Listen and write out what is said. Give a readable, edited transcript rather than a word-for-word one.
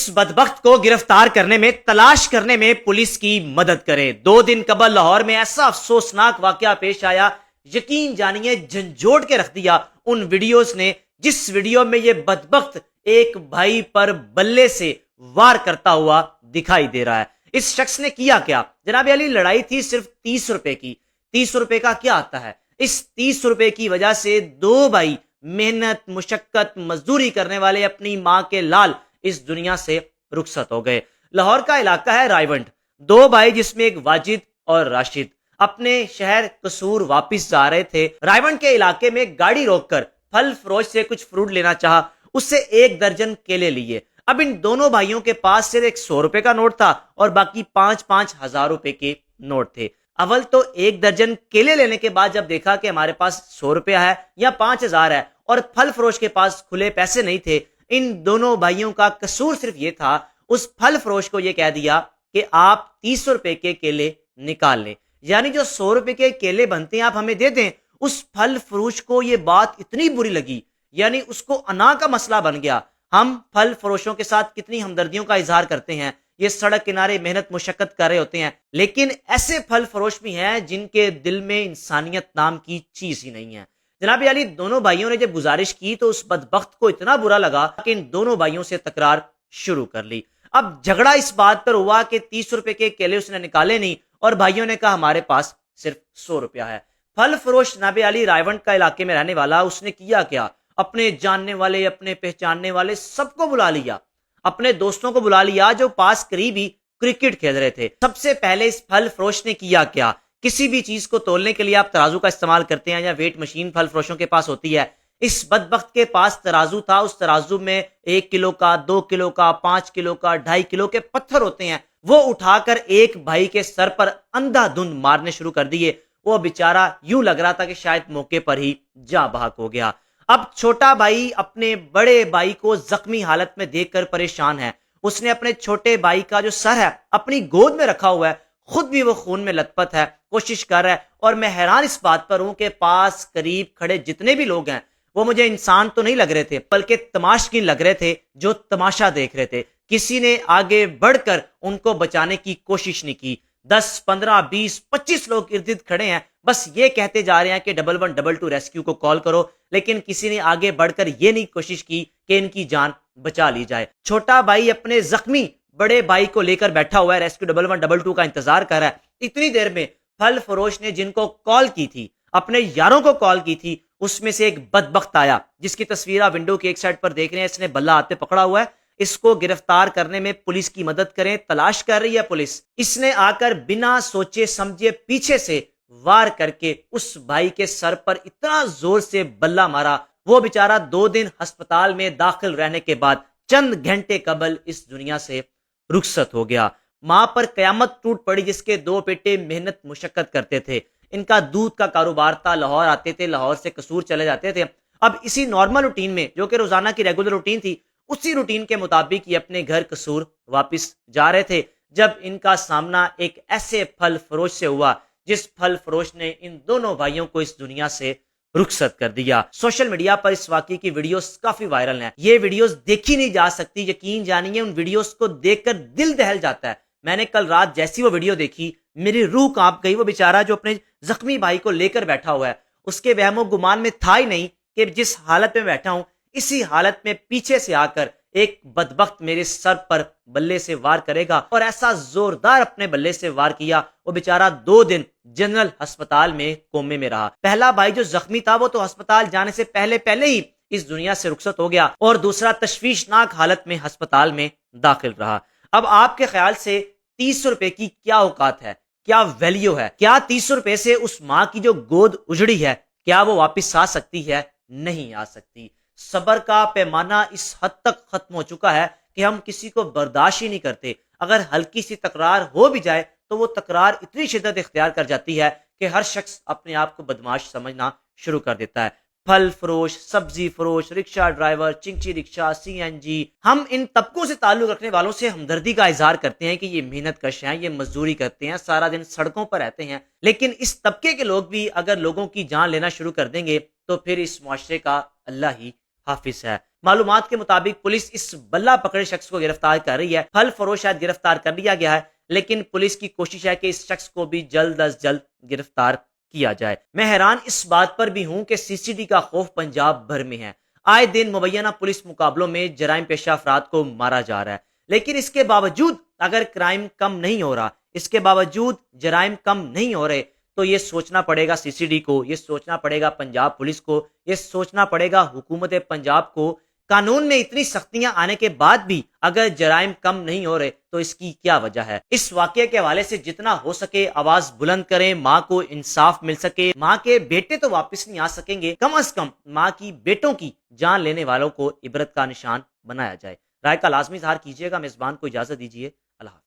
اس بدبخت کو گرفتار کرنے میں، تلاش کرنے میں پولیس کی مدد کریں۔ 2 دن قبل لاہور میں ایسا افسوسناک واقعہ پیش آیا، یقین جانیے جھنجھوڑ کے رکھ دیا ان ویڈیوز نے، جس ویڈیو میں یہ بدبخت ایک بھائی پر بلے سے وار کرتا ہوا دکھائی دے رہا ہے۔ اس شخص نے کیا کیا؟ جناب علی، لڑائی تھی صرف 30 روپے کی۔ 30 روپے کا کیا آتا ہے؟ اس 30 روپے کی وجہ سے 2 بھائی محنت مشقت مزدوری کرنے والے اپنی ماں کے لال اس دنیا سے رخصت ہو گئے۔ لاہور کا علاقہ ہے رائیونڈ۔ 2 بھائی جس میں ایک واجد اور راشد اپنے شہر قصور واپس جا رہے تھے۔ رائیونڈ کے علاقے میں گاڑی روک کر پھل فروش سے کچھ فروٹ لینا چاہا، اس سے 1 درجن کیلے لیے۔ اب ان دونوں بھائیوں کے پاس صرف ایک 100 روپے کا نوٹ تھا اور باقی 5-5 ہزار روپے کے نوٹ تھے۔ اول تو 1 درجن کیلے لینے کے بعد جب دیکھا کہ ہمارے پاس 100 روپے ہے یا 5000 ہے اور پھل فروش کے پاس کھلے پیسے نہیں تھے، ان دونوں بھائیوں کا قصور صرف یہ تھا، اس پھل فروش کو یہ کہہ دیا کہ آپ 30 روپے کے کیلے نکال لیں، یعنی جو 100 روپے کے کیلے بنتے ہیں آپ ہمیں دے دیں۔ اس پھل فروش کو یہ بات اتنی بری لگی، یعنی اس کو انا کا مسئلہ بن گیا۔ ہم پھل فروشوں کے ساتھ کتنی ہمدردیوں کا اظہار کرتے ہیں، یہ سڑک کنارے محنت مشقت کر رہے ہوتے ہیں، لیکن ایسے پھل فروش بھی ہیں جن کے دل میں انسانیت نام کی چیز ہی نہیں ہے۔ جناب علی، دونوں بھائیوں نے جب گزارش کی تو اس بدبخت کو اتنا برا لگا کہ ان دونوں بھائیوں سے تکرار شروع کر لی۔ اب جھگڑا اس بات پر ہوا کہ 30 روپے کے کیلے اس نے نکالے نہیں اور بھائیوں نے کہا ہمارے پاس صرف 100 روپیہ ہے۔ پھل فروش جناب علی رائیونڈ کا علاقے میں رہنے والا، اس نے کیا کیا؟ اپنے جاننے والے اپنے پہچاننے والے سب کو بلا لیا، اپنے دوستوں کو بلا لیا جو پاس قریب ہی کرکٹ کھیل رہے تھے۔ سب سے پہلے اس پھل فروش نے کیا کیا؟ کسی بھی چیز کو تولنے کے لیے آپ ترازو کا استعمال کرتے ہیں یا ویٹ مشین پھل فروشوں کے پاس ہوتی ہے، اس بدبخت کے پاس ترازو تھا۔ اس ترازو میں 1 کلو کا، 2 کلو کا، 5 کلو کا، 2.5 کلو کے پتھر ہوتے ہیں، وہ اٹھا کر ایک بھائی کے سر پر اندھا دھند مارنے شروع کر دیے۔ وہ بیچارہ یوں لگ رہا تھا کہ شاید موقع پر ہی جاں بحق ہو گیا۔ اب چھوٹا بھائی اپنے بڑے بھائی کو زخمی حالت میں دیکھ کر پریشان ہے۔ اس نے اپنے چھوٹے بھائی کا جو سر ہے اپنی گود میں رکھا ہوا ہے، خود بھی وہ خون میں لت پت ہے، کوشش کر رہا ہے، اور میں حیران اس بات پر ہوں کہ پاس قریب کھڑے جتنے بھی لوگ ہیں وہ مجھے انسان تو نہیں لگ رہے تھے بلکہ تماشگین لگ رہے تھے جو تماشا دیکھ رہے تھے۔ کسی نے آگے بڑھ کر ان کو بچانے کی کوشش نہیں کی۔ 10 15 20 25 لوگ ارد گرد کھڑے ہیں، بس یہ کہتے جا رہے ہیں کہ 1122 ریسکیو کو کال کرو، لیکن کسی نے آگے بڑھ کر یہ نہیں کوشش کی کہ ان کی جان بچا لی جائے۔ چھوٹا بھائی اپنے زخمی بڑے بھائی کو لے کر بیٹھا ہوا ہے، ریسکیو 1122 کا انتظار کر رہا ہے۔ اتنی دیر میں پھل فروش نے جن کو کال کی تھی، اپنے یاروں کو کال کی تھی، اس میں سے ایک بدبخت آیا جس کی تصویر آپ ونڈو کی ایک سائڈ پر دیکھ رہے ہیں۔ اس نے بلہ ہاتھ پہ پکڑا ہوا ہے، اس کو گرفتار کرنے میں پولیس کی مدد کریں، تلاش کر رہی ہے پولیس۔ اس نے آ کر بنا سوچے سمجھے پیچھے سے وار کر کے اس بھائی کے سر پر اتنا زور سے بلہ مارا، وہ بیچارہ 2 دن ہسپتال میں داخل رہنے کے بعد چند گھنٹے قبل اس دنیا سے رخصت ہو گیا۔ ماں پر قیامت ٹوٹ پڑی جس کے 2 بیٹے محنت مشقت کرتے تھے۔ ان کا دودھ کا کاروبار تھا، لاہور آتے تھے، لاہور سے قصور چلے جاتے تھے۔ اب اسی نارمل روٹین میں جو کہ روزانہ کی ریگولر روٹین تھی، اسی روٹین کے مطابق یہ اپنے گھر قصور واپس جا رہے تھے جب ان کا سامنا ایک ایسے پھل فروش سے ہوا جس پھل فروش نے ان دونوں بھائیوں کو اس دنیا سے رخصت کر دیا۔ سوشل میڈیا پر اس واقعے کی ویڈیوز کافی وائرل ہیں، یہ ویڈیوز دیکھی نہیں جا سکتی، یقین جانیے ان ویڈیوز کو دیکھ کر دل دہل جاتا ہے۔ میں نے کل رات جیسی وہ ویڈیو دیکھی میری روح کانپ گئی۔ وہ بیچارہ جو اپنے زخمی بھائی کو لے کر بیٹھا ہوا ہے، اس کے وہم و گمان میں تھا ہی نہیں کہ جس حالت میں بیٹھا ہوں اسی حالت میں پیچھے سے آ کر ایک بدبخت میرے سر پر بلے سے وار کرے گا، اور ایسا زوردار اپنے بلے سے وار کیا وہ بیچارہ 2 دن جنرل ہسپتال میں کومے میں رہا۔ پہلا بھائی جو زخمی تھا وہ تو ہسپتال جانے سے پہلے ہی اس دنیا سے رخصت ہو گیا، اور دوسرا تشویشناک حالت میں ہسپتال میں داخل رہا۔ اب آپ کے خیال سے 30 روپے کی کیا اوقات ہے، کیا ویلیو ہے؟ کیا 30 روپے سے اس ماں کی جو گود اجڑی ہے کیا وہ واپس آ سکتی ہے؟ نہیں آ سکتی۔ صبر کا پیمانہ اس حد تک ختم ہو چکا ہے کہ ہم کسی کو برداشت ہی نہیں کرتے۔ اگر ہلکی سی تکرار ہو بھی جائے تو وہ تکرار اتنی شدت اختیار کر جاتی ہے کہ ہر شخص اپنے آپ کو بدماش سمجھنا شروع کر دیتا ہے۔ پھل فروش، سبزی فروش، رکشہ ڈرائیور، چنچی رکشہ، CNG، ہم ان طبقوں سے تعلق رکھنے والوں سے ہمدردی کا اظہار کرتے ہیں کہ یہ محنت کش ہیں، یہ مزدوری کرتے ہیں، سارا دن سڑکوں پر رہتے ہیں، لیکن اس طبقے کے لوگ بھی اگر لوگوں کی جان لینا شروع کر دیں گے تو پھر اس معاشرے کا اللہ ہی حافظ ہے۔ معلومات کے مطابق پولیس اس بلہ پکڑے شخص کو گرفتار کر رہی ہے۔ پھل فروش شاید گرفتار کر لیا گیا ہے، لیکن پولیس کی کوشش ہے کہ اس شخص کو بھی جلد از جلد گرفتار کیا جائے۔ میں حیران اس بات پر بھی ہوں کہ سی سی ڈی کا خوف پنجاب بھر میں ہے۔ آئے دن مبینہ پولیس مقابلوں میں جرائم پیشہ افراد کو مارا جا رہا ہے، لیکن اس کے باوجود اگر کرائم کم نہیں ہو رہا، اس کے باوجود جرائم کم نہیں ہو رہے، تو یہ سوچنا پڑے گا سی سی ڈی کو، یہ سوچنا پڑے گا پنجاب پولیس کو، یہ سوچنا پڑے گا حکومت پنجاب کو۔ قانون میں اتنی سختیاں آنے کے بعد بھی اگر جرائم کم نہیں ہو رہے تو اس کی کیا وجہ ہے؟ اس واقعے کے حوالے سے جتنا ہو سکے آواز بلند کریں، ماں کو انصاف مل سکے۔ ماں کے بیٹے تو واپس نہیں آ سکیں گے، کم از کم ماں کی بیٹوں کی جان لینے والوں کو عبرت کا نشان بنایا جائے۔ رائے کا لازمی اظہار کیجیے گا۔ میزبان کو اجازت دیجیے، اللہ حافظ۔